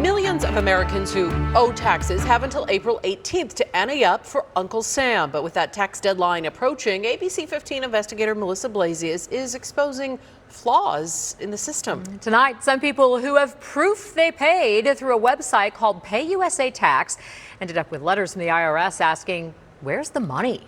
Millions of Americans who owe taxes have until April 18th to ante up for Uncle Sam. But with that tax deadline approaching, ABC 15 investigator Melissa Blasius is exposing flaws in the system. Tonight, some people who have proof they paid through a website called Pay USA Tax ended up with letters from the IRS asking, where's the money?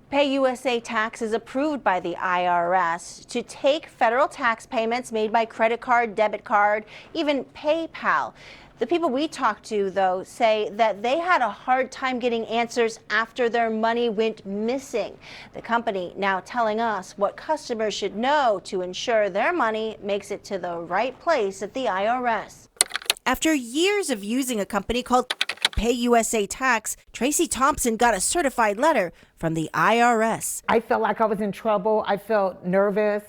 Pay USA Tax is approved by the IRS to take federal tax payments made by credit card, debit card, even PayPal. The people we talked to, though, say that they had a hard time getting answers after their money went missing. The company now telling us what customers should know to ensure their money makes it to the right place at the IRS. After years of using a company called Pay USA Tax, Tracy Thompson got a certified letter from the IRS. I felt like I was in trouble. I felt nervous.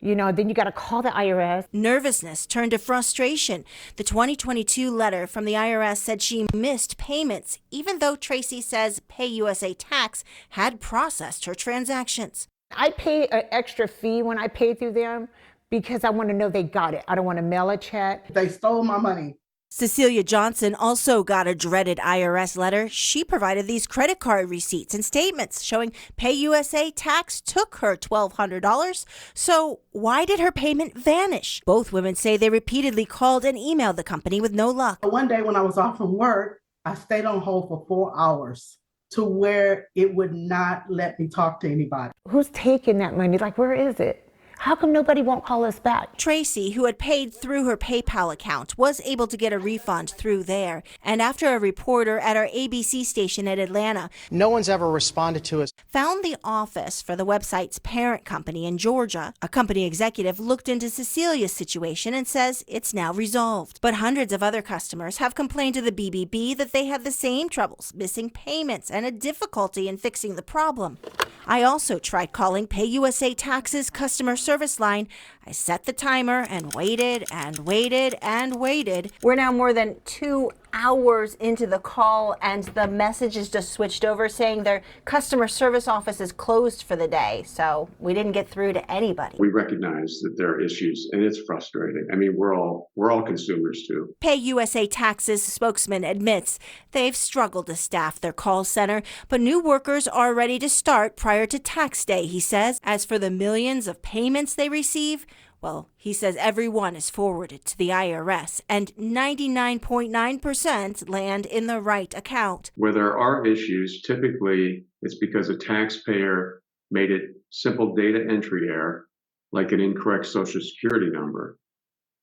Then you got to call the IRS. Nervousness turned to frustration. The 2022 letter from the IRS said she missed payments, even though Tracy says Pay USA Tax had processed her transactions. I paid an extra fee when I paid through them because I want to know they got it. I don't want to mail a check. They stole my money. Cecilia Johnson also got a dreaded IRS letter. She provided these credit card receipts and statements showing Pay USA Tax took her $1,200. So why did her payment vanish? Both women say they repeatedly called and emailed the company with no luck. One day when I was off from work, I stayed on hold for 4 hours to where it would not let me talk to anybody. Who's taking that money? Like, where is it? How come nobody won't call us back? Tracy, who had paid through her PayPal account, was able to get a refund through there. And after a reporter at our ABC station in Atlanta, no one's ever responded to us, found the office for the website's parent company in Georgia, a company executive looked into Cecilia's situation and says it's now resolved. But hundreds of other customers have complained to the BBB that they had the same troubles, missing payments, and a difficulty in fixing the problem. I also tried calling Pay USA Tax's customer service line. I set the timer and waited and waited and waited. We're now more than 2 hours into the call, and the message is just switched over saying their customer service office is closed for the day. So we didn't get through to anybody. We recognize that there are issues, and it's frustrating. I mean, we're all consumers too. Pay USA Tax's spokesman admits they've struggled to staff their call center, but new workers are ready to start prior to tax day, he says. As for the millions of payments they receive, well, he says every one is forwarded to the IRS, and 99.9% land in the right account. Where there are issues, typically it's because a taxpayer made a simple data entry error, like an incorrect Social Security number.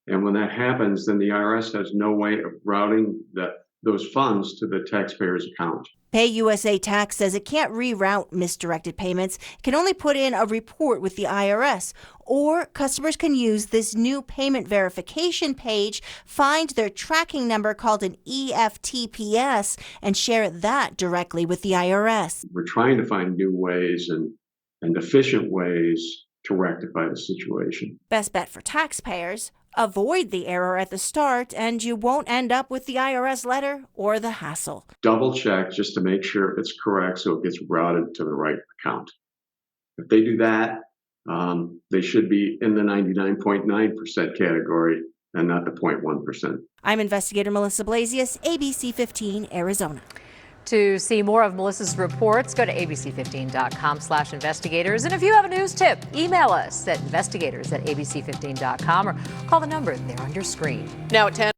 And when that happens, then the IRS has no way of routing those funds to the taxpayer's account. Pay USA Tax says it can't reroute misdirected payments. It can only put in a report with the IRS. Or customers can use this new payment verification page, find their tracking number called an EFTPS, and share that directly with the IRS. We're trying to find new ways and efficient ways to rectify the situation. Best bet for taxpayers: avoid the error at the start, and you won't end up with the IRS letter or the hassle. Double check just to make sure it's correct so it gets routed to the right account. If they do that, they should be in the 99.9% category and not the 0.1%. I'm investigator Melissa Blasius, ABC 15, Arizona. To see more of Melissa's reports, go to abc15.com/investigators. And if you have a news tip, email us at investigators@abc15.com or call the number there on your screen. Now at 10.